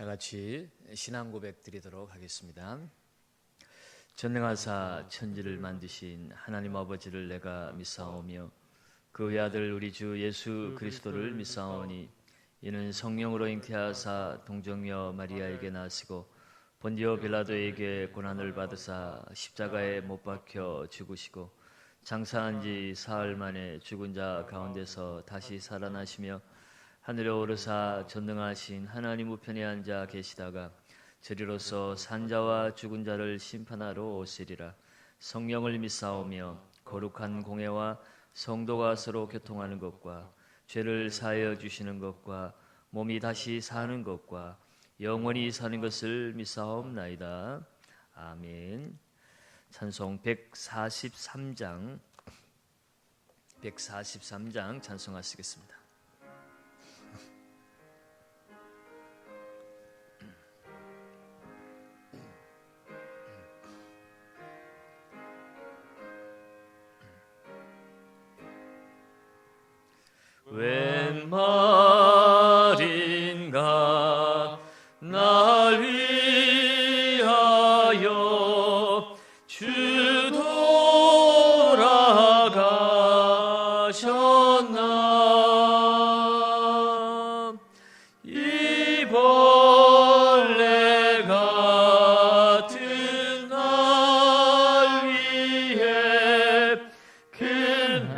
다 같이 신앙 고백 드리도록 하겠습니다. 전능하사 천지를 만드신 하나님 아버지를 내가 믿사오며 그 외아들 우리 주 예수 그리스도를 믿사오니 이는 성령으로 잉태하사 동정녀 마리아에게 나시고 본디오 빌라도에게 고난을 받으사 십자가에 못 박혀 죽으시고 장사한 지 사흘 만에 죽은 자 가운데서 다시 살아나시며 하늘에 오르사 전능하신 하나님 우편에 앉아 계시다가 저리로서 산자와 죽은 자를 심판하러 오시리라. 성령을 믿사오며 거룩한 공회와 성도가 서로 교통하는 것과 죄를 사하여 주시는 것과 몸이 다시 사는 것과 영원히 사는 것을 믿사옵나이다. 아멘. 찬송 143장 찬송하시겠습니다. 웬 말인가 날 위하여 주 돌아가셨나. 이 벌레 같은 날 위해 큰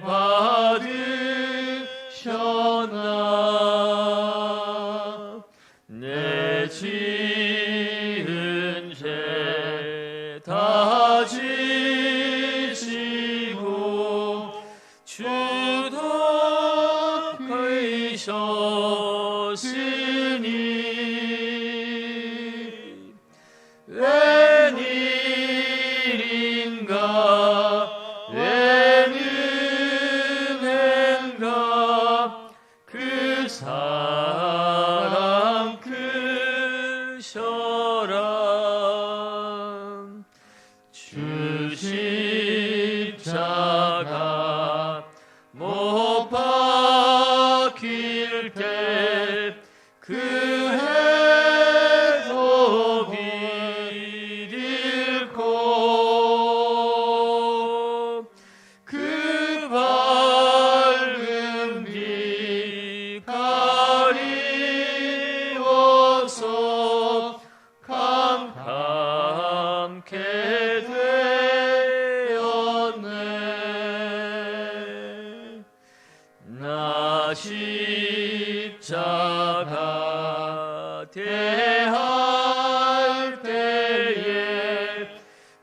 받으셨나. 내 지은 죄 다 지시고 주도 그이셨으니 웬일인가 웬 은혜인가 그 사랑 크셔라. 주 십자가 못 박힐 때 그 해도 비ril고 그 밝은 빛 가리워서 캄캄케 되었네. 나 십자가 대할 때에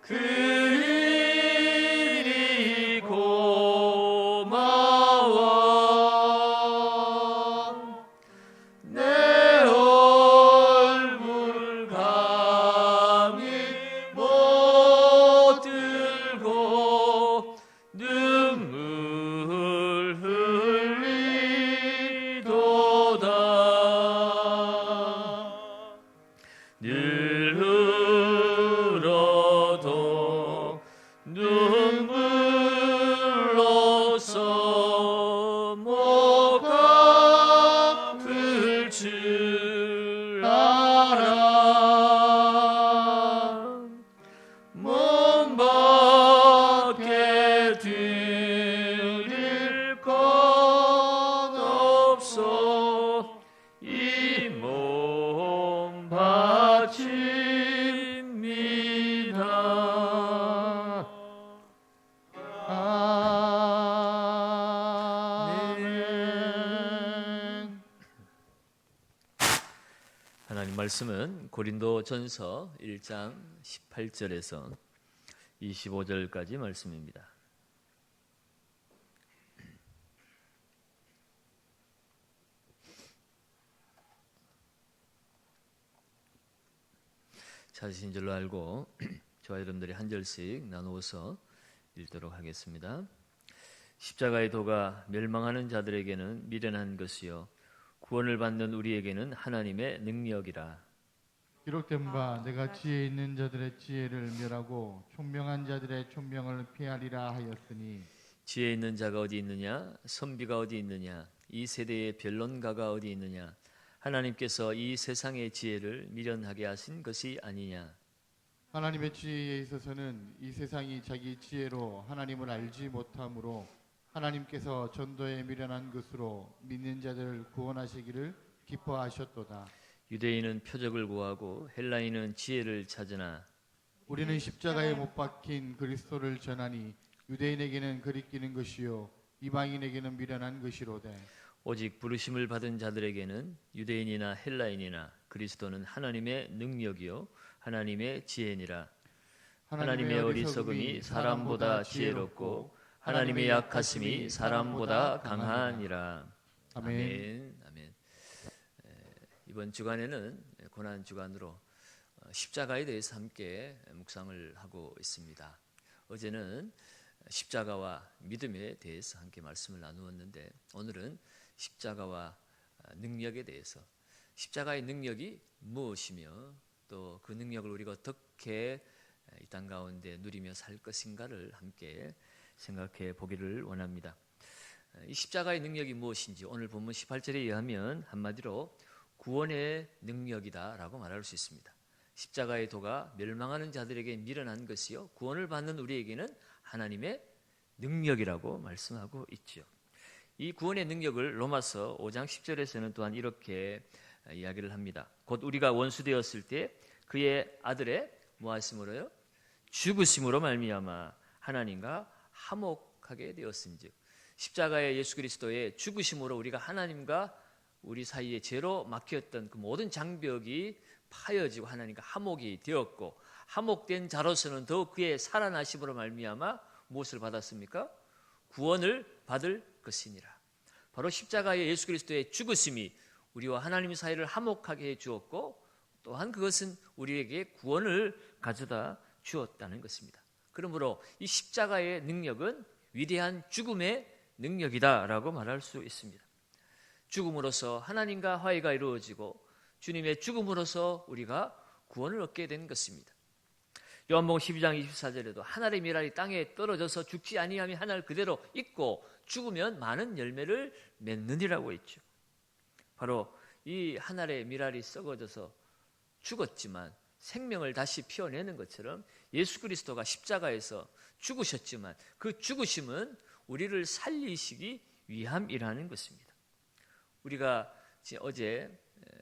그 일이 고마워. 내 얼굴 감히 못 들고 눈물 흘리도다. 늘 흘러도 눈물로써 못 갚을 줄 알아. 몸 밖에 드릴 것 없어 이 몸 바칩니다. 아멘. 하나님 말씀은 고린도전서 1장 18절에서 25절까지 말씀입니다. 찾으신 줄로 알고 저와 여러분들이 한 절씩 나누어서 읽도록 하겠습니다. 십자가의 도가 멸망하는 자들에게는 미련한 것이요 구원을 받는 우리에게는 하나님의 능력이라. 기록된 바 내가 지혜 있는 자들의 지혜를 멸하고 총명한 자들의 총명을 피하리라 하였으니. 지혜 있는 자가 어디 있느냐? 선비가 어디 있느냐? 이 세대의 변론가가 어디 있느냐? 하나님께서 이 세상의 지혜를 미련하게 하신 것이 아니냐. 하나님의 지혜에 있어서는 이 세상이 자기 지혜로 하나님을 알지 못하므로 하나님께서 전도에 미련한 것으로 믿는 자들을 구원하시기를 기뻐하셨도다. 유대인은 표적을 구하고 헬라인은 지혜를 찾으나 우리는 십자가에 못 박힌 그리스도를 전하니 유대인에게는 그리끼는 것이요 이방인에게는 미련한 것이로되 오직 부르심을 받은 자들에게는 유대인이나 헬라인이나 그리스도는 하나님의 능력이요 하나님의 지혜니라. 하나님의 어리석음이 사람보다 지혜롭고 하나님의 약하심이 사람보다 강하니라. 아멘. 아멘. 이번 주간에는 고난 주간으로 십자가에 대해서 함께 묵상을 하고 있습니다. 어제는 십자가와 믿음에 대해서 함께 말씀을 나누었는데 오늘은 십자가와 능력에 대해서, 십자가의 능력이 무엇이며 또 그 능력을 우리가 어떻게 이 땅 가운데 누리며 살 것인가를 함께 생각해 보기를 원합니다. 이 십자가의 능력이 무엇인지 오늘 본문 18절에 의하면 한마디로 구원의 능력이다라고 말할 수 있습니다. 십자가의 도가 멸망하는 자들에게 미련한 것이요 구원을 받는 우리에게는 하나님의 능력이라고 말씀하고 있죠. 이 구원의 능력을 로마서 5장 10절에서는 또한 이렇게 이야기를 합니다. 곧 우리가 원수 되었을 때 그의 아들의 뭐하심으로요? 죽으심으로 말미암아 하나님과 화목하게 되었은즉, 십자가의 예수 그리스도의 죽으심으로 우리가 하나님과 우리 사이에 죄로 막혔던 그 모든 장벽이 파여지고 하나님과 화목이 되었고, 화목된 자로서는 더욱 그의 살아나심으로 말미암아 무엇을 받았습니까? 구원을 받을 것이니라. 바로 십자가의 예수 그리스도의 죽으심이 우리와 하나님 사이를 화목하게 해 주었고, 또한 그것은 우리에게 구원을 가져다 주었다는 것입니다. 그러므로 이 십자가의 능력은 위대한 죽음의 능력이다라고 말할 수 있습니다. 죽음으로써 하나님과 화해가 이루어지고 주님의 죽음으로써 우리가 구원을 얻게 된 것입니다. 요한복음 12장 24절에도 하늘의 밀알이 땅에 떨어져서 죽지 아니하면 하늘 그대로 있고 죽으면 많은 열매를 맺느니라고 했죠. 바로 이 하늘의 밀알이 썩어져서 죽었지만 생명을 다시 피워내는 것처럼 예수 그리스도가 십자가에서 죽으셨지만 그 죽으심은 우리를 살리시기 위함이라는 것입니다. 우리가 어제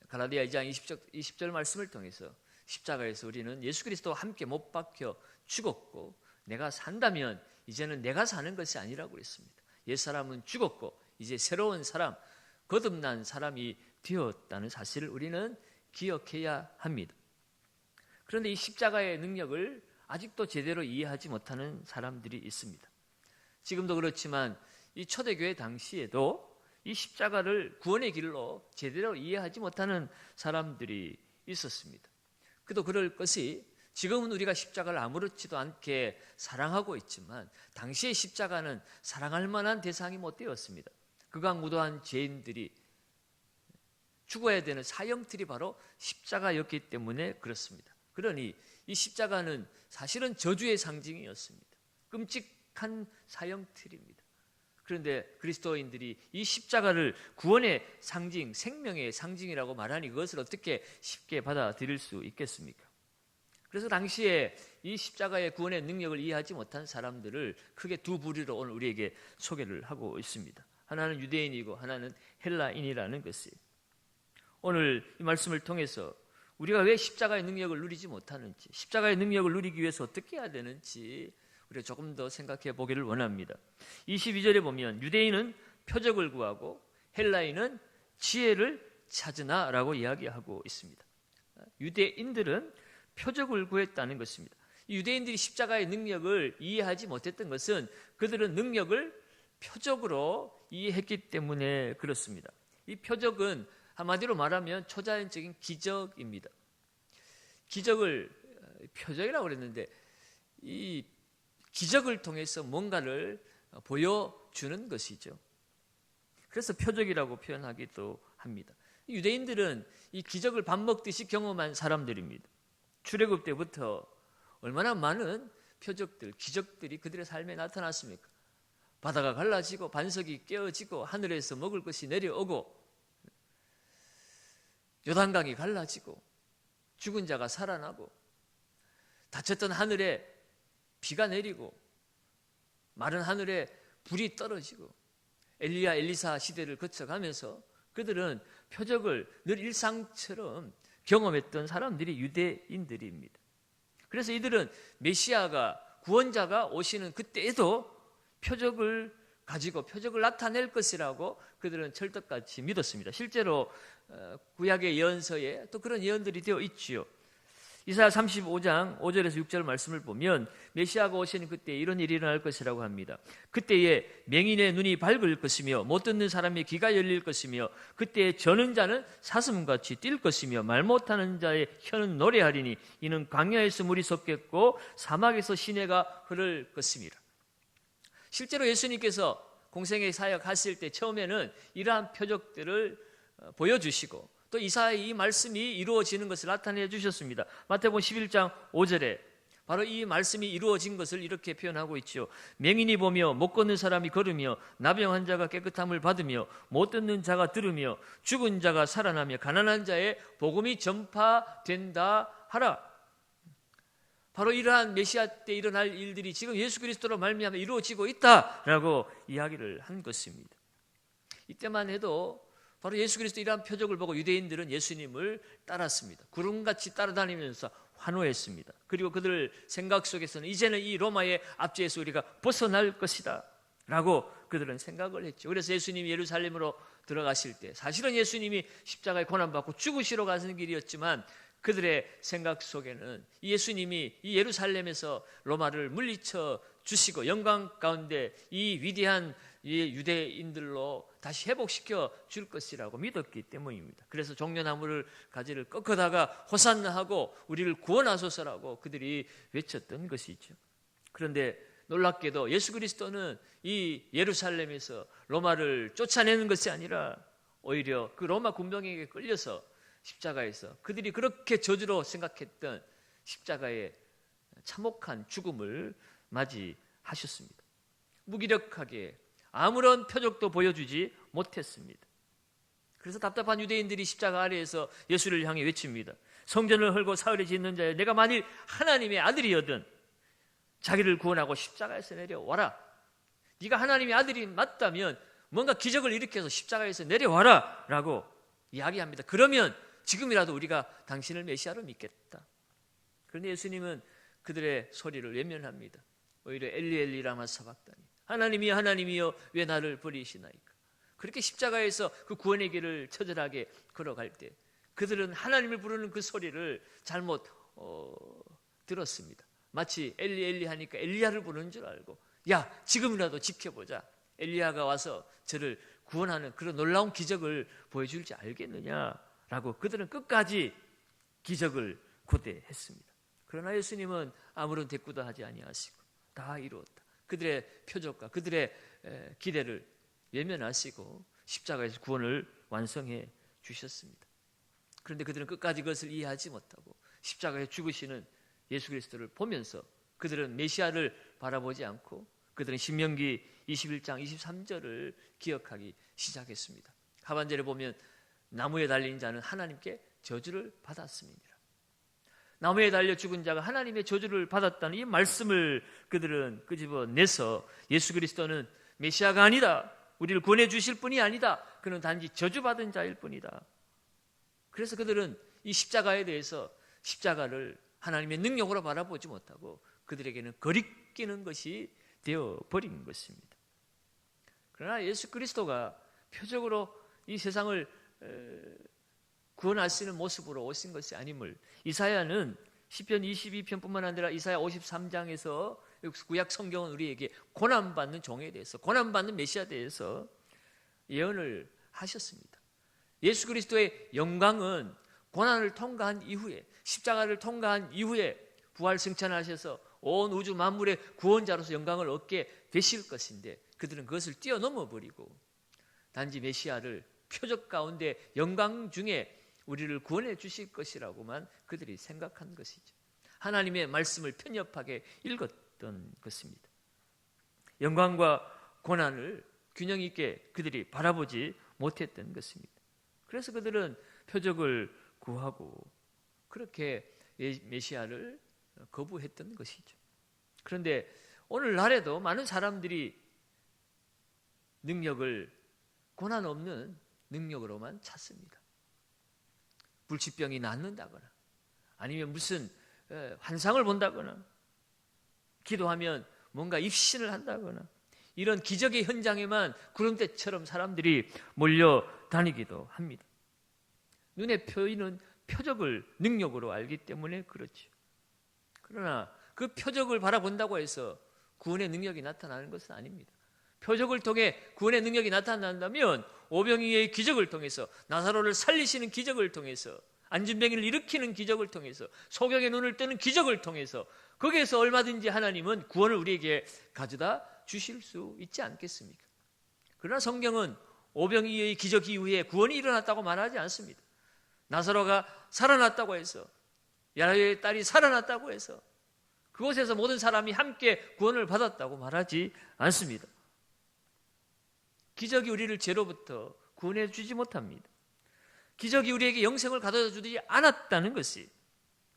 갈라디아 2장 20절 말씀을 통해서 십자가에서 우리는 예수 그리스도와 함께 못 박혀 죽었고 내가 산다면 이제는 내가 사는 것이 아니라고 그랬습니다. 옛사람은 죽었고 이제 새로운 사람, 거듭난 사람이 되었다는 사실을 우리는 기억해야 합니다. 그런데 이 십자가의 능력을 아직도 제대로 이해하지 못하는 사람들이 있습니다. 지금도 그렇지만 이 초대교회 당시에도 이 십자가를 구원의 길로 제대로 이해하지 못하는 사람들이 있었습니다. 그도 그럴 것이 지금은 우리가 십자가를 아무렇지도 않게 사랑하고 있지만 당시의 십자가는 사랑할 만한 대상이 못 되었습니다. 극악무도한 죄인들이 죽어야 되는 사형틀이 바로 십자가였기 때문에 그렇습니다. 그러니 이 십자가는 사실은 저주의 상징이었습니다. 끔찍한 사형틀입니다. 그런데 그리스도인들이 이 십자가를 구원의 상징, 생명의 상징이라고 말하니 그것을 어떻게 쉽게 받아들일 수 있겠습니까? 그래서 당시에 이 십자가의 구원의 능력을 이해하지 못한 사람들을 크게 두 부류로 오늘 우리에게 소개를 하고 있습니다. 하나는 유대인이고 하나는 헬라인이라는 것이, 오늘 이 말씀을 통해서 우리가 왜 십자가의 능력을 누리지 못하는지, 십자가의 능력을 누리기 위해서 어떻게 해야 되는지 우리가 조금 더 생각해 보기를 원합니다. 22절에 보면 유대인은 표적을 구하고 헬라인은 지혜를 찾으나 라고 이야기하고 있습니다. 유대인들은 표적을 구했다는 것입니다. 유대인들이 십자가의 능력을 이해하지 못했던 것은 그들은 능력을 표적으로 이해했기 때문에 그렇습니다. 이 표적은 한마디로 말하면 초자연적인 기적입니다. 기적을 표적이라고 그랬는데 이 기적을 통해서 뭔가를 보여주는 것이죠. 그래서 표적이라고 표현하기도 합니다. 유대인들은 이 기적을 밥 먹듯이 경험한 사람들입니다. 출애굽 때부터 얼마나 많은 표적들, 기적들이 그들의 삶에 나타났습니까? 바다가 갈라지고 반석이 깨어지고 하늘에서 먹을 것이 내려오고, 요단강이 갈라지고 죽은 자가 살아나고 닫혔던 하늘에 비가 내리고 마른 하늘에 불이 떨어지고 엘리야 엘리사 시대를 거쳐가면서 그들은 표적을 늘 일상처럼 경험했던 사람들이 유대인들입니다. 그래서 이들은 메시아가 구원자가 오시는 그때에도 표적을 가지고 표적을 나타낼 것이라고 그들은 철떡같이 믿었습니다. 실제로 구약의 예언서에 또 그런 예언들이 되어 있지요. 이사야 35장 5절에서 6절 말씀을 보면 메시아가 오시는 그때 이런 일이 일어날 것이라고 합니다. 그때에 맹인의 눈이 밝을 것이며 못 듣는 사람의 귀가 열릴 것이며 그때에 저는 자는 사슴같이 뛸 것이며 말 못하는 자의 혀는 노래하리니 이는 광야에서 물이 솟겠고 사막에서 시내가 흐를 것입니다. 실제로 예수님께서 공생의 사역하실 때 처음에는 이러한 표적들을 보여주시고 또 이사야의 이 말씀이 이루어지는 것을 나타내 주셨습니다. 마태복음 11장 5절에 바로 이 말씀이 이루어진 것을 이렇게 표현하고 있죠. 맹인이 보며 못 걷는 사람이 걸으며 나병 환자가 깨끗함을 받으며 못 듣는 자가 들으며 죽은 자가 살아나며 가난한 자의 복음이 전파된다 하라. 바로 이러한 메시아 때 일어날 일들이 지금 예수 그리스도로 말미암아 이루어지고 있다라고 이야기를 한 것입니다. 이때만 해도 바로 예수 그리스도 이러한 표적을 보고 유대인들은 예수님을 따랐습니다. 구름같이 따라다니면서 환호했습니다. 그리고 그들 생각 속에서는 이제는 이 로마의 압제에서 우리가 벗어날 것이다 라고 그들은 생각을 했죠. 그래서 예수님이 예루살렘으로 들어가실 때 사실은 예수님이 십자가에 고난받고 죽으시러 가는 길이었지만 그들의 생각 속에는 예수님이 이 예루살렘에서 로마를 물리쳐 주시고 영광 가운데 이 위대한 유대인들로 다시 회복시켜 줄 것이라고 믿었기 때문입니다. 그래서 종려나무를 가지를 꺾어다가 호산나 하고 우리를 구원하소서라고 그들이 외쳤던 것이죠. 그런데 놀랍게도 예수 그리스도는 이 예루살렘에서 로마를 쫓아내는 것이 아니라 오히려 그 로마 군병에게 끌려서 십자가에서 그들이 그렇게 저주로 생각했던 십자가의 참혹한 죽음을 맞이하셨습니다. 무기력하게 아무런 표적도 보여주지 못했습니다. 그래서 답답한 유대인들이 십자가 아래에서 예수를 향해 외칩니다. 성전을 헐고 사흘에 짓는 자여 내가 만일 하나님의 아들이거든 자기를 구원하고 십자가에서 내려와라. 네가 하나님의 아들이 맞다면 뭔가 기적을 일으켜서 십자가에서 내려와라 라고 이야기합니다. 그러면 지금이라도 우리가 당신을 메시아로 믿겠다. 그런데 예수님은 그들의 소리를 외면합니다. 오히려 엘리 엘리 라마 사박다니 하나님이여 하나님이여 왜 나를 버리시나이까. 그렇게 십자가에서 그 구원의 길을 처절하게 걸어갈 때 그들은 하나님을 부르는 그 소리를 잘못 들었습니다. 마치 엘리 엘리 하니까 엘리야를 부르는 줄 알고 야 지금이라도 지켜보자. 엘리야가 와서 저를 구원하는 그런 놀라운 기적을 보여줄지 알겠느냐라고 그들은 끝까지 기적을 고대했습니다. 그러나 예수님은 아무런 대꾸도 하지 아니하시고 다 이루었다. 그들의 표적과 그들의 기대를 외면하시고 십자가에서 구원을 완성해 주셨습니다. 그런데 그들은 끝까지 그것을 이해하지 못하고 십자가에 죽으시는 예수 그리스도를 보면서 그들은 메시아를 바라보지 않고 그들은 신명기 21장 23절을 기억하기 시작했습니다. 하반절에 보면 나무에 달린 자는 하나님께 저주를 받았습니다. 나무에 달려 죽은 자가 하나님의 저주를 받았다는 이 말씀을 그들은 끄집어내서 예수 그리스도는 메시아가 아니다. 우리를 구원해 주실 분이 아니다. 그는 단지 저주받은 자일 뿐이다. 그래서 그들은 이 십자가에 대해서 십자가를 하나님의 능력으로 바라보지 못하고 그들에게는 거리끼는 것이 되어버린 것입니다. 그러나 예수 그리스도가 표적으로 이 세상을 구원할 수 있는 모습으로 오신 것이 아님을 이사야는 시편 22편뿐만 아니라 이사야 53장에서 구약 성경은 우리에게 고난받는 종에 대해서 고난받는 메시아에 대해서 예언을 하셨습니다. 예수 그리스도의 영광은 고난을 통과한 이후에 십자가를 통과한 이후에 부활 승천하셔서 온 우주 만물의 구원자로서 영광을 얻게 되실 것인데 그들은 그것을 뛰어넘어 버리고 단지 메시아를 표적 가운데 영광 중에 우리를 구원해 주실 것이라고만 그들이 생각한 것이죠. 하나님의 말씀을 편협하게 읽었던 것입니다. 영광과 고난을 균형 있게 그들이 바라보지 못했던 것입니다. 그래서 그들은 표적을 구하고 그렇게 메시아를 거부했던 것이죠. 그런데 오늘날에도 많은 사람들이 능력을 고난 없는 능력으로만 찾습니다. 불치병이 낫는다거나 아니면 무슨 환상을 본다거나 기도하면 뭔가 입신을 한다거나 이런 기적의 현장에만 구름대처럼 사람들이 몰려다니기도 합니다. 눈에 보이는 표적을 능력으로 알기 때문에 그렇죠. 그러나 그 표적을 바라본다고 해서 구원의 능력이 나타나는 것은 아닙니다. 표적을 통해 구원의 능력이 나타난다면 오병이의 기적을 통해서 나사로를 살리시는 기적을 통해서 안진뱅이를 일으키는 기적을 통해서 소경의 눈을 뜨는 기적을 통해서 거기에서 얼마든지 하나님은 구원을 우리에게 가져다 주실 수 있지 않겠습니까? 그러나 성경은 오병이의 기적 이후에 구원이 일어났다고 말하지 않습니다. 나사로가 살아났다고 해서 야이로의 딸이 살아났다고 해서 그곳에서 모든 사람이 함께 구원을 받았다고 말하지 않습니다. 기적이 우리를 죄로부터 구원해 주지 못합니다. 기적이 우리에게 영생을 가져다 주지 않았다는 것이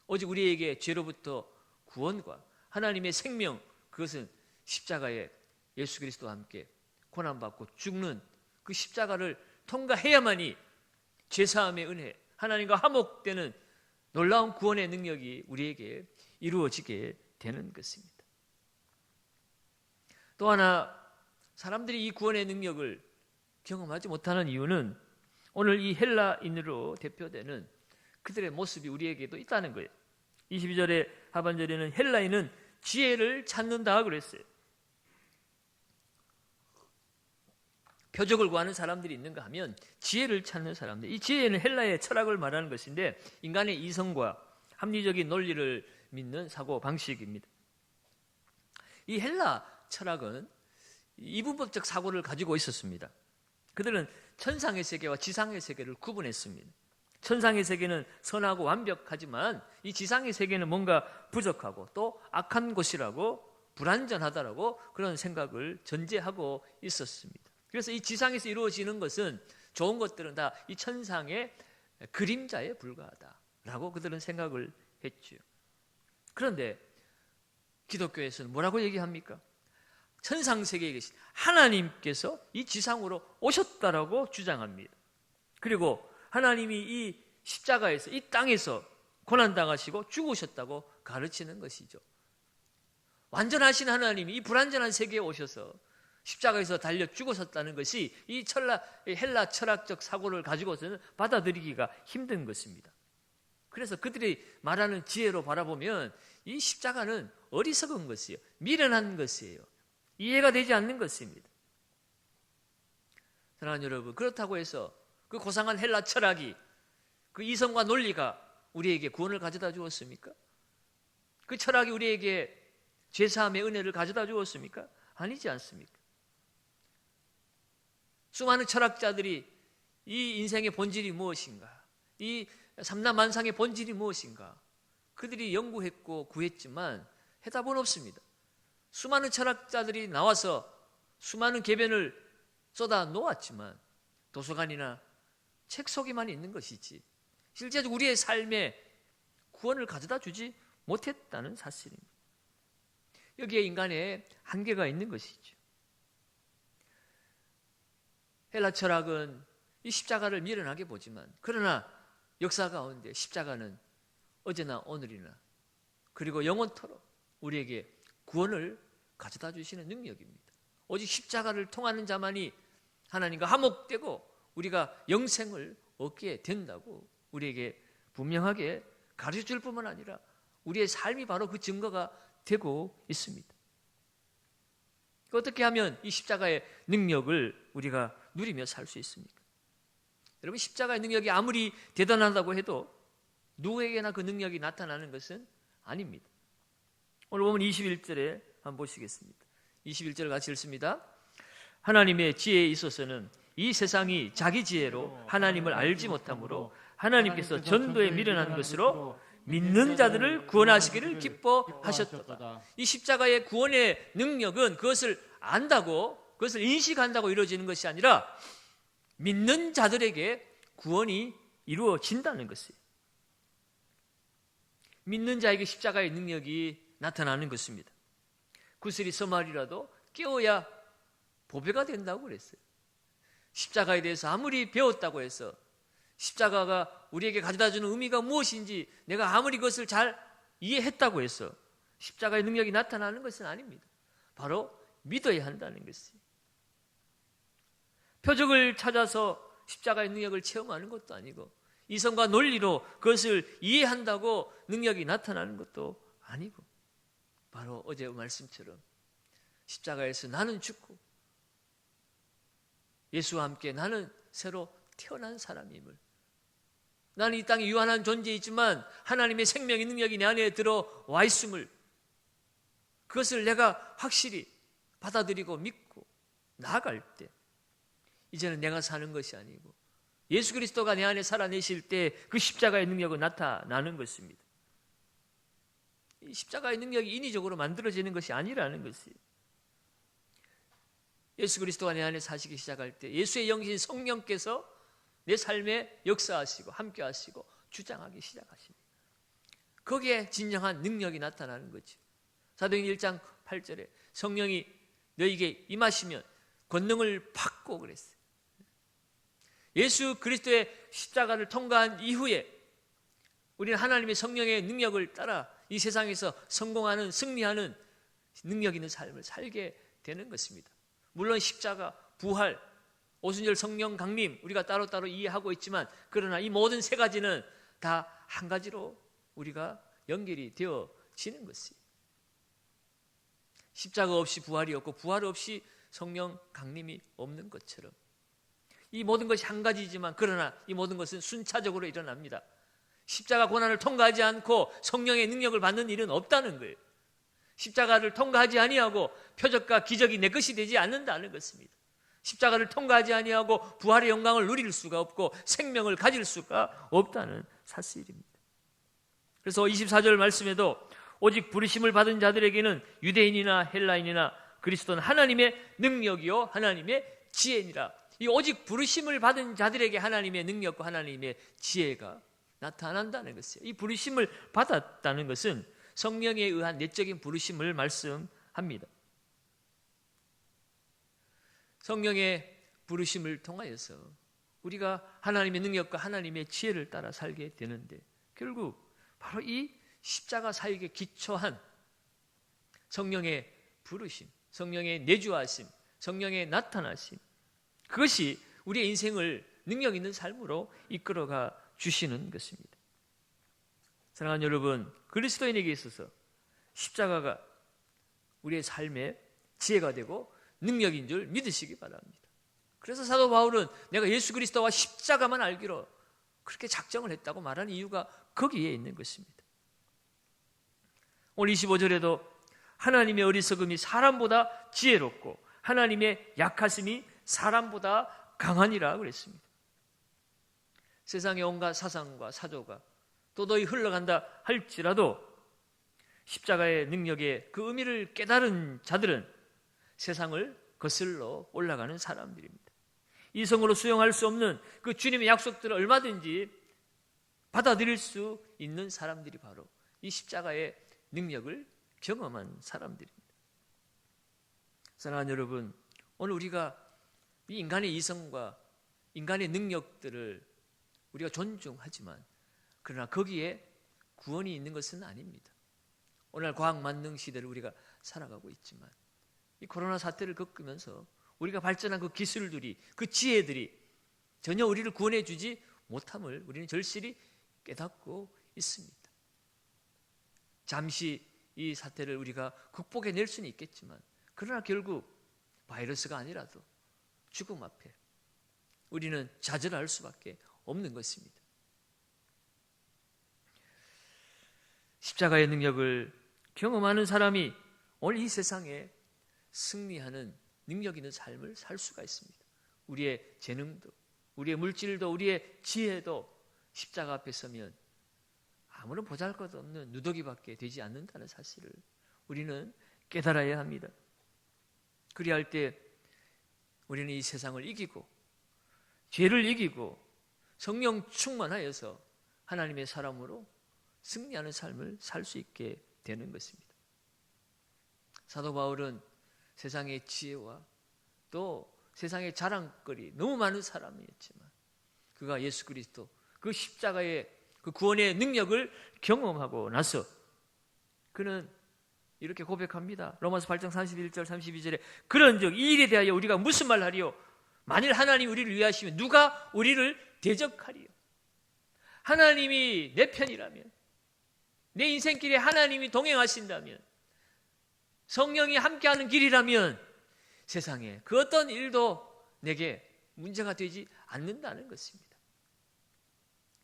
오직 우리에게 죄로부터 구원과 하나님의 생명, 그것은 십자가에 예수 그리스도와 함께 고난받고 죽는 그 십자가를 통과해야만이 죄사함의 은혜, 하나님과 화목되는 놀라운 구원의 능력이 우리에게 이루어지게 되는 것입니다. 또 하나 사람들이 이 구원의 능력을 경험하지 못하는 이유는 오늘 이 헬라인으로 대표되는 그들의 모습이 우리에게도 있다는 거예요. 22절의 하반절에는 헬라인은 지혜를 찾는다 그랬어요. 표적을 구하는 사람들이 있는가 하면 지혜를 찾는 사람들. 이 지혜는 헬라의 철학을 말하는 것인데 인간의 이성과 합리적인 논리를 믿는 사고 방식입니다. 이 헬라 철학은 이분법적 사고를 가지고 있었습니다. 그들은 천상의 세계와 지상의 세계를 구분했습니다. 천상의 세계는 선하고 완벽하지만 이 지상의 세계는 뭔가 부족하고 또 악한 곳이라고 불완전하다라고 그런 생각을 전제하고 있었습니다. 그래서 이 지상에서 이루어지는 것은 좋은 것들은 다 이 천상의 그림자에 불과하다라고 그들은 생각을 했죠. 그런데 기독교에서는 뭐라고 얘기합니까? 천상세계에 계신 하나님께서 이 지상으로 오셨다라고 주장합니다. 그리고 하나님이 이 십자가에서 이 땅에서 고난당하시고 죽으셨다고 가르치는 것이죠. 완전하신 하나님이 이 불완전한 세계에 오셔서 십자가에서 달려 죽으셨다는 것이 이 헬라 철학적 사고를 가지고서는 받아들이기가 힘든 것입니다. 그래서 그들이 말하는 지혜로 바라보면 이 십자가는 어리석은 것이에요. 미련한 것이에요. 이해가 되지 않는 것입니다. 사랑하는 여러분, 그렇다고 해서 그 고상한 헬라 철학이 그 이성과 논리가 우리에게 구원을 가져다 주었습니까? 그 철학이 우리에게 죄사함의 은혜를 가져다 주었습니까? 아니지 않습니까? 수많은 철학자들이 이 인생의 본질이 무엇인가, 이 삼라만상의 본질이 무엇인가 그들이 연구했고 구했지만 해답은 없습니다. 수많은 철학자들이 나와서 수많은 개변을 쏟아 놓았지만 도서관이나 책 속에만 있는 것이지 실제로 우리의 삶에 구원을 가져다 주지 못했다는 사실입니다. 여기에 인간의 한계가 있는 것이죠. 헬라 철학은 이 십자가를 미련하게 보지만 그러나 역사 가운데 십자가는 어제나 오늘이나 그리고 영원토록 우리에게 구원을 가져다 주시는 능력입니다. 오직 십자가를 통하는 자만이 하나님과 화목되고 우리가 영생을 얻게 된다고 우리에게 분명하게 가르쳐줄 뿐만 아니라 우리의 삶이 바로 그 증거가 되고 있습니다. 어떻게 하면 이 십자가의 능력을 우리가 누리며 살 수 있습니까? 여러분, 십자가의 능력이 아무리 대단하다고 해도 누구에게나 그 능력이 나타나는 것은 아닙니다. 오늘 보면 21절에 한번 보시겠습니다. 21절을 같이 읽습니다. 하나님의 지혜에 있어서는 이 세상이 자기 지혜로 하나님을 알지 못하므로 하나님께서 전도에 미련한 것으로 믿는 자들을 구원하시기를 기뻐하셨도다. 이 십자가의 구원의 능력은 그것을 안다고, 그것을 인식한다고 이루어지는 것이 아니라 믿는 자들에게 구원이 이루어진다는 것이에요. 믿는 자에게 십자가의 능력이 나타나는 것입니다. 구슬이 서말이라도 깨어야 보배가 된다고 그랬어요. 십자가에 대해서 아무리 배웠다고 해서 십자가가 우리에게 가져다주는 의미가 무엇인지 내가 아무리 그것을 잘 이해했다고 해서 십자가의 능력이 나타나는 것은 아닙니다. 바로 믿어야 한다는 것이에요. 표적을 찾아서 십자가의 능력을 체험하는 것도 아니고 이성과 논리로 그것을 이해한다고 능력이 나타나는 것도 아니고 바로 어제 말씀처럼 십자가에서 나는 죽고 예수와 함께 나는 새로 태어난 사람임을, 나는 이 땅에 유한한 존재이지만 하나님의 생명의 능력이 내 안에 들어와 있음을, 그것을 내가 확실히 받아들이고 믿고 나아갈 때 이제는 내가 사는 것이 아니고 예수 그리스도가 내 안에 살아내실 때 그 십자가의 능력은 나타나는 것입니다. 이 십자가의 능력이 인위적으로 만들어지는 것이 아니라는 것이에요. 예수 그리스도가 내 안에 사시기 시작할 때 예수의 영신 성령께서 내 삶에 역사하시고 함께하시고 주장하기 시작하십니다. 거기에 진정한 능력이 나타나는 거죠. 사도행전 1장 8절에 성령이 너희에게 임하시면 권능을 받고 그랬어요. 예수 그리스도의 십자가를 통과한 이후에 우리는 하나님의 성령의 능력을 따라 이 세상에서 성공하는, 승리하는 능력 있는 삶을 살게 되는 것입니다. 물론 십자가, 부활, 오순절 성령 강림 우리가 따로따로 이해하고 있지만 그러나 이 모든 세 가지는 다 한 가지로 우리가 연결이 되어지는 것이에요. 십자가 없이 부활이 없고 부활 없이 성령 강림이 없는 것처럼 이 모든 것이 한 가지지만 그러나 이 모든 것은 순차적으로 일어납니다. 십자가 고난을 통과하지 않고 성령의 능력을 받는 일은 없다는 거예요. 십자가를 통과하지 아니하고 표적과 기적이 내 것이 되지 않는다는 것입니다. 십자가를 통과하지 아니하고 부활의 영광을 누릴 수가 없고 생명을 가질 수가 없다는 사실입니다. 그래서 24절 말씀에도 오직 부르심을 받은 자들에게는 유대인이나 헬라인이나 그리스도는 하나님의 능력이요 하나님의 지혜니라. 이 오직 부르심을 받은 자들에게 하나님의 능력과 하나님의 지혜가 나타난다는 것이에요. 이 부르심을 받았다는 것은 성령에 의한 내적인 부르심을 말씀합니다. 성령의 부르심을 통하여서 우리가 하나님의 능력과 하나님의 지혜를 따라 살게 되는데 결국 바로 이 십자가 사역에 기초한 성령의 부르심, 성령의 내주하심, 성령의 나타나심, 그것이 우리의 인생을 능력 있는 삶으로 이끌어가 주시는 것입니다. 사랑하는 여러분, 그리스도인에게 있어서 십자가가 우리의 삶의 지혜가 되고 능력인 줄 믿으시기 바랍니다. 그래서 사도 바울은 내가 예수 그리스도와 십자가만 알기로 그렇게 작정을 했다고 말하는 이유가 거기에 있는 것입니다. 오늘 25절에도 하나님의 어리석음이 사람보다 지혜롭고 하나님의 약하심이 사람보다 강하니라 그랬습니다. 세상의 온갖 사상과 사조가 도도히 흘러간다 할지라도 십자가의 능력의 그 의미를 깨달은 자들은 세상을 거슬러 올라가는 사람들입니다. 이성으로 수용할 수 없는 그 주님의 약속들을 얼마든지 받아들일 수 있는 사람들이 바로 이 십자가의 능력을 경험한 사람들입니다. 사랑하는 여러분, 오늘 우리가 이 인간의 이성과 인간의 능력들을 우리가 존중하지만 그러나 거기에 구원이 있는 것은 아닙니다. 오늘 과학 만능 시대를 우리가 살아가고 있지만 이 코로나 사태를 겪으면서 우리가 발전한 그 기술들이, 그 지혜들이 전혀 우리를 구원해 주지 못함을 우리는 절실히 깨닫고 있습니다. 잠시 이 사태를 우리가 극복해낼 수는 있겠지만 그러나 결국 바이러스가 아니라도 죽음 앞에 우리는 좌절할 수밖에 없는 것입니다. 십자가의 능력을 경험하는 사람이 오늘 이 세상에 승리하는 능력 있는 삶을 살 수가 있습니다. 우리의 재능도, 우리의 물질도, 우리의 지혜도 십자가 앞에 서면 아무런 보잘것없는 누더기밖에 되지 않는다는 사실을 우리는 깨달아야 합니다. 그리할 때 우리는 이 세상을 이기고 죄를 이기고 성령 충만하여서 하나님의 사람으로 승리하는 삶을 살 수 있게 되는 것입니다. 사도 바울은 세상의 지혜와 또 세상의 자랑거리 너무 많은 사람이었지만 그가 예수 그리스도 그 십자가의 그 구원의 능력을 경험하고 나서 그는 이렇게 고백합니다. 로마서 8장 31절 32절에 그런즉 이 일에 대하여 우리가 무슨 말 하리요? 만일 하나님이 우리를 위하시면 누가 우리를 대적하리요? 하나님이 내 편이라면, 내 인생길에 하나님이 동행하신다면, 성령이 함께하는 길이라면 세상에 그 어떤 일도 내게 문제가 되지 않는다는 것입니다.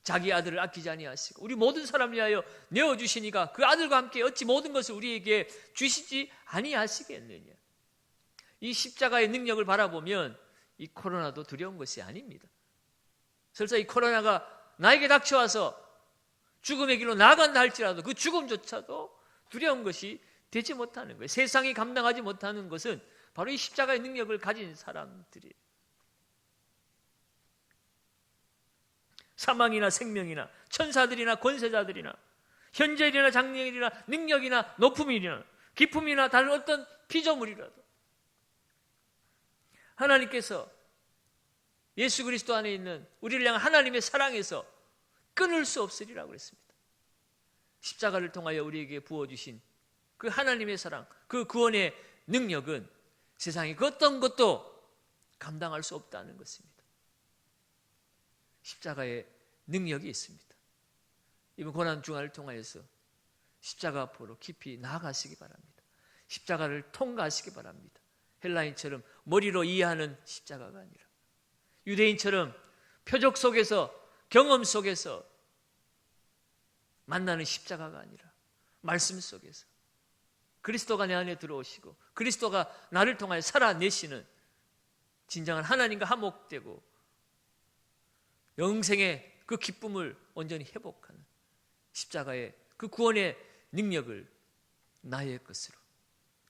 자기 아들을 아끼지 아니하시고 우리 모든 사람을 위하여 내어주시니까 그 아들과 함께 어찌 모든 것을 우리에게 주시지 아니하시겠느냐. 이 십자가의 능력을 바라보면 이 코로나도 두려운 것이 아닙니다. 설사 이 코로나가 나에게 닥쳐와서 죽음의 길로 나아간다 할지라도 그 죽음조차도 두려운 것이 되지 못하는 거예요. 세상이 감당하지 못하는 것은 바로 이 십자가의 능력을 가진 사람들이에요. 사망이나 생명이나 천사들이나 권세자들이나 현재일이나 장래일이나 능력이나 높음이나 기품이나 다른 어떤 피조물이라도 하나님께서 예수 그리스도 안에 있는 우리를 향한 하나님의 사랑에서 끊을 수 없으리라고 그랬습니다. 십자가를 통하여 우리에게 부어주신 그 하나님의 사랑, 그 구원의 능력은 세상의 그 어떤 것도 감당할 수 없다는 것입니다. 십자가의 능력이 있습니다. 이번 고난주간을 통하여서 십자가 앞으로 깊이 나아가시기 바랍니다. 십자가를 통과하시기 바랍니다. 헬라인처럼 머리로 이해하는 십자가가 아니라 유대인처럼 표적 속에서 경험 속에서 만나는 십자가가 아니라 말씀 속에서 그리스도가 내 안에 들어오시고 그리스도가 나를 통하여 살아내시는 진정한 하나님과 화목되고 영생의 그 기쁨을 온전히 회복하는 십자가의 그 구원의 능력을 나의 것으로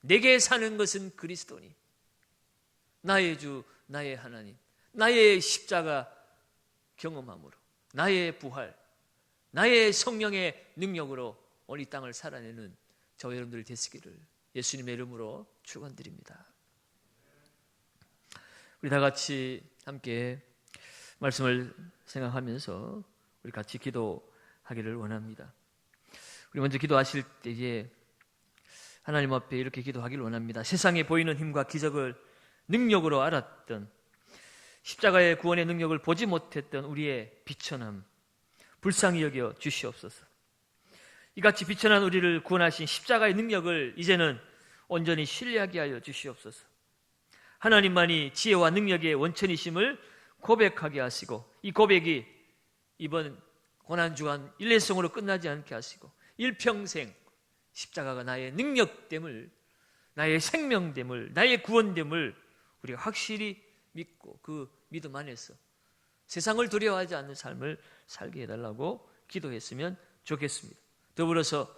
내게 사는 것은 그리스도니 나의 주 나의 하나님 나의 십자가 경험함으로 나의 부활 나의 성령의 능력으로 오늘 이 땅을 살아내는 저와 여러분들 되시기를 예수님의 이름으로 축원드립니다. 우리 다 같이 함께 말씀을 생각하면서 우리 같이 기도하기를 원합니다. 우리 먼저 기도하실 때에 하나님 앞에 이렇게 기도하기를 원합니다. 세상에 보이는 힘과 기적을 능력으로 알았던 십자가의 구원의 능력을 보지 못했던 우리의 비천함 불쌍히 여겨 주시옵소서. 이같이 비천한 우리를 구원하신 십자가의 능력을 이제는 온전히 신뢰하게 하여 주시옵소서. 하나님만이 지혜와 능력의 원천이심을 고백하게 하시고 이 고백이 이번 고난주간 일례성으로 끝나지 않게 하시고 일평생 십자가가 나의 능력됨을 나의 생명됨을 나의 구원됨을 우리가 확실히 믿고 그 믿음 안에서 세상을 두려워하지 않는 삶을 살게 해달라고 기도했으면 좋겠습니다. 더불어서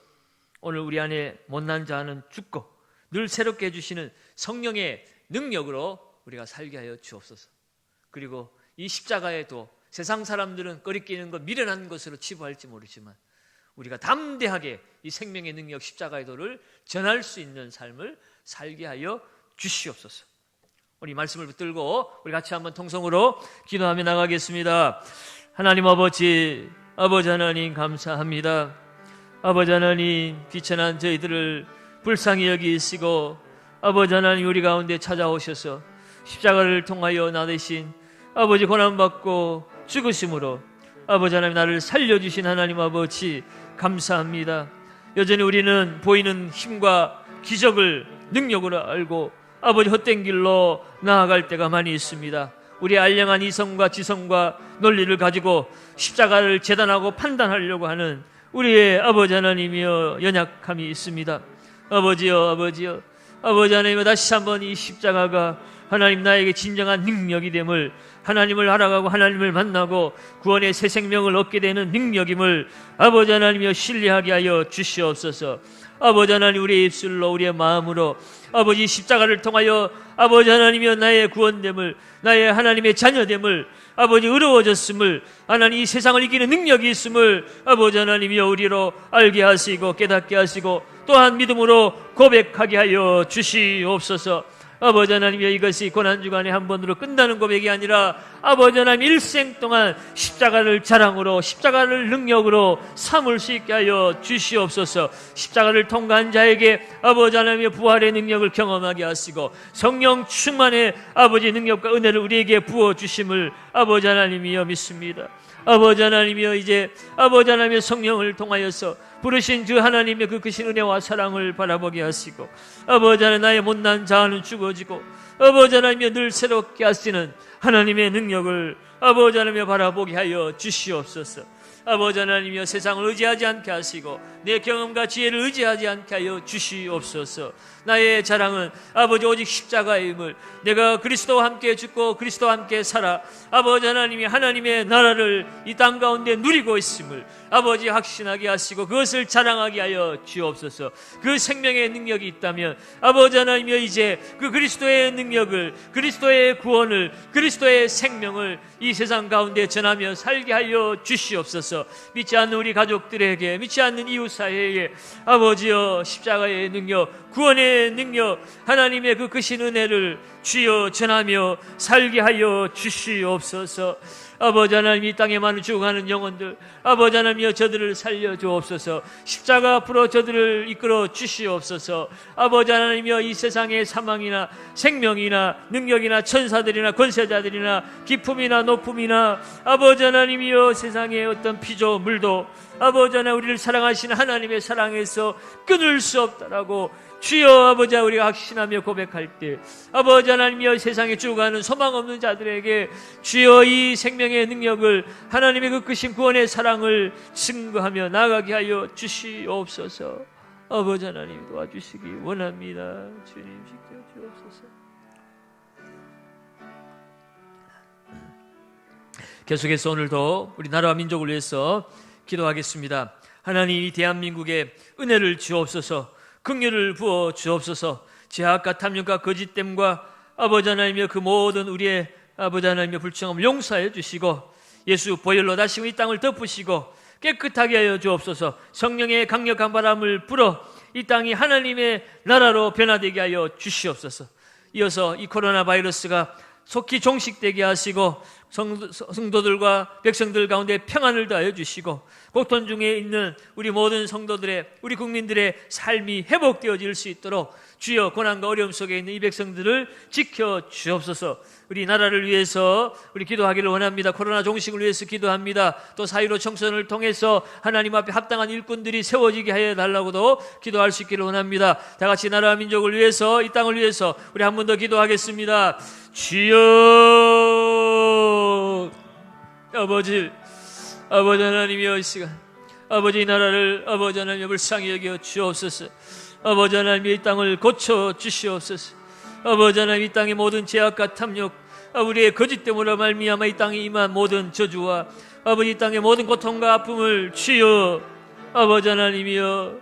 오늘 우리 안에 못난 자는 죽고 늘 새롭게 해주시는 성령의 능력으로 우리가 살게 하여 주옵소서. 그리고 이 십자가의 도 세상 사람들은 꺼리끼는 것 미련한 것으로 치부할지 모르지만 우리가 담대하게 이 생명의 능력 십자가의 도를 전할 수 있는 삶을 살게 하여 주시옵소서. 우리 말씀을 붙들고 우리 같이 한번 통성으로 기도하며 나가겠습니다. 하나님 아버지 하나님 감사합니다. 아버지 하나님 비천한 저희들을 불쌍히 여기시고 아버지 하나님 우리 가운데 찾아오셔서 십자가를 통하여 나 대신 아버지 고난받고 죽으심으로 아버지 하나님 나를 살려주신 하나님 아버지 감사합니다. 여전히 우리는 보이는 힘과 기적을 능력으로 알고 아버지 헛된 길로 나아갈 때가 많이 있습니다. 우리의 알량한 이성과 지성과 논리를 가지고 십자가를 재단하고 판단하려고 하는 우리의 아버지 하나님이여 연약함이 있습니다. 아버지여 아버지 하나님 다시 한번 이 십자가가 하나님 나에게 진정한 능력이 됨을 하나님을 알아가고 하나님을 만나고 구원의 새 생명을 얻게 되는 능력임을 아버지 하나님이여 신뢰하게 하여 주시옵소서. 아버지 하나님, 우리의 입술로, 우리의 마음으로 아버지 십자가를 통하여 아버지 하나님이여 나의 구원됨을, 나의 하나님의 자녀됨을, 아버지 의로워졌음을, 하나님 이 세상을 이기는 능력이 있음을 아버지 하나님이여 우리로 알게 하시고 깨닫게 하시고 또한 믿음으로 고백하게 하여 주시옵소서. 아버지 하나님이여 이것이 고난주간에 한 번으로 끝나는 고백이 아니라 아버지 하나님 일생 동안 십자가를 자랑으로, 십자가를 능력으로 삼을 수 있게 하여 주시옵소서. 십자가를 통과한 자에게 아버지 하나님의 부활의 능력을 경험하게 하시고 성령 충만의 아버지 능력과 은혜를 우리에게 부어주심을 아버지 하나님이여 믿습니다. 아버지 하나님이여 이제 아버지 하나님의 성령을 통하여서 부르신 주 하나님의 그 크신 은혜와 사랑을 바라보게 하시고 아버지 하나님 나의 못난 자아는 죽어지고 아버지 하나님이여 늘 새롭게 하시는 하나님의 능력을 아버지 하나님이여 바라보게 하여 주시옵소서. 아버지 하나님이여 세상을 의지하지 않게 하시고 내 경험과 지혜를 의지하지 않게 하여 주시옵소서. 나의 자랑은 아버지 오직 십자가임을, 내가 그리스도와 함께 죽고 그리스도와 함께 살아 아버지 하나님이 하나님의 나라를 이 땅 가운데 누리고 있음을 아버지 확신하게 하시고 그것을 자랑하게 하여 주옵소서. 그 생명의 능력이 있다면 아버지 하나님이여 이제 그 그리스도의 능력을, 그리스도의 구원을, 그리스도의 생명을 이 세상 가운데 전하며 살게 하여 주시옵소서. 믿지 않는 우리 가족들에게, 믿지 않는 이웃 사회에 아버지여 십자가의 능력, 구원의 능력, 하나님의 그 크신 은혜를 주여 전하며 살게 하여 주시옵소서. 아버지 하나님 이 땅에 많은 죽어가는 영혼들 아버지 하나님이여 저들을 살려주옵소서. 십자가 앞으로 저들을 이끌어 주시옵소서. 아버지 하나님이여 이 세상의 사망이나 생명이나 능력이나 천사들이나 권세자들이나 기품이나 높음이나 아버지 하나님이여 세상의 어떤 피조물도 아버지 하나님 우리를 사랑하시는 하나님의 사랑에서 끊을 수 없다라고 주여 아버지 우리가 확신하며 고백할 때 아버지 하나님이여 세상에 죽어가는 소망 없는 자들에게 주여 이 생명의 능력을 하나님의 그 크신 구원의 사랑을 증거하며 나아가게 하여 주시옵소서. 아버지 하나님 도와주시기 원합니다. 주님 지켜 주옵소서. 계속해서 오늘도 우리 나라와 민족을 위해서 기도하겠습니다. 하나님 이 대한민국에 은혜를 주옵소서. 긍휼을 부어 주옵소서. 죄악과 탐욕과 거짓됨과 아버지 하나님이여 그 모든 우리의 아버지 하나님의 불평함을 용서해 주시고 예수 보혈로 다시 이 땅을 덮으시고 깨끗하게 하여 주옵소서. 성령의 강력한 바람을 불어 이 땅이 하나님의 나라로 변화되게 하여 주시옵소서. 이어서 이 코로나 바이러스가 속히 종식되게 하시고 성도들과 백성들 가운데 평안을 더하여 주시고 고통 중에 있는 우리 모든 성도들의, 우리 국민들의 삶이 회복되어질 수 있도록 주여 고난과 어려움 속에 있는 이 백성들을 지켜 주옵소서. 우리 나라를 위해서 우리 기도하기를 원합니다. 코로나 종식을 위해서 기도합니다. 또 사유로 총선을 통해서 하나님 앞에 합당한 일꾼들이 세워지게 하여 달라고도 기도할 수 있기를 원합니다. 다 같이 나라와 민족을 위해서, 이 땅을 위해서 우리 한 번 더 기도하겠습니다. 주여 아버지 하나님이여 이 시간 아버지 이 나라를 아버지 하나님의 불쌍히 여겨 주옵소서. 아버지 하나님의 이 땅을 고쳐 주시옵소서. 아버지 하나님 이 땅의 모든 죄악과 탐욕 우리의 거짓 때문에 말미암아 이 땅에 임한 모든 저주와 아버지 이 땅의 모든 고통과 아픔을 주여 아버지 하나님이여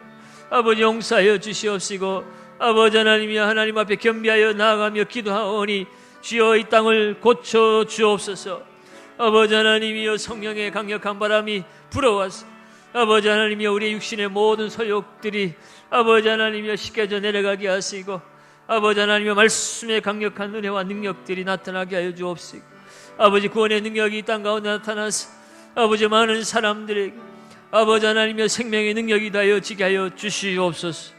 아버지 용서하여 주시옵시고 아버지 하나님이여 하나님 앞에 겸비하여 나아가며 기도하오니 주여 이 땅을 고쳐 주옵소서. 아버지 하나님이여 성령의 강력한 바람이 불어와서 아버지 하나님이여 우리 육신의 모든 소욕들이 아버지 하나님이여 씻겨져 내려가게 하시고 아버지 하나님의 말씀의 강력한 은혜와 능력들이 나타나게 하여 주옵시고 아버지 구원의 능력이 이 땅 가운데 나타나서 아버지 많은 사람들에게 아버지 하나님의 생명의 능력이 다여지게 하여 주시옵소서.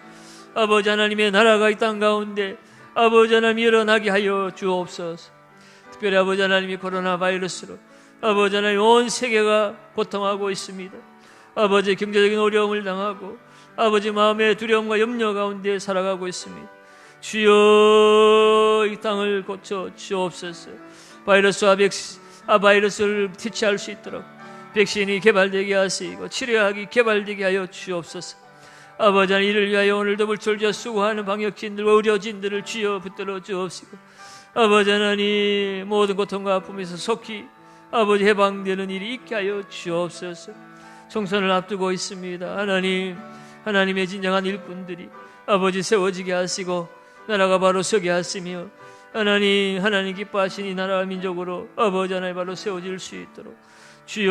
아버지 하나님의 나라가 이 땅 가운데 아버지 하나님 일어나게 하여 주옵소서. 특별히 아버지 하나님이 코로나 바이러스로 아버지 하나님 온 세계가 고통하고 있습니다. 아버지 경제적인 어려움을 당하고 아버지 마음의 두려움과 염려 가운데 살아가고 있습니다. 주여 이 땅을 고쳐 주옵소서. 바이러스를 퇴치할 수 있도록 백신이 개발되게 하시고 치료약이 개발되게 하여 주옵소서. 아버지 하나님 이를 위하여 오늘도 물철저 수고하는 방역진들과 의료진들을 주여 붙들어 주옵시고 아버지 하나님 모든 고통과 아픔에서 속히 아버지 해방되는 일이 있게 하여 주옵소서. 총선을 앞두고 있습니다. 하나님 하나님의 진정한 일꾼들이 아버지 세워지게 하시고 나라가 바로 서게 하시며 하나님 기뻐하신 이 나라와 민족으로 아버지 하나님 바로 세워질 수 있도록 주여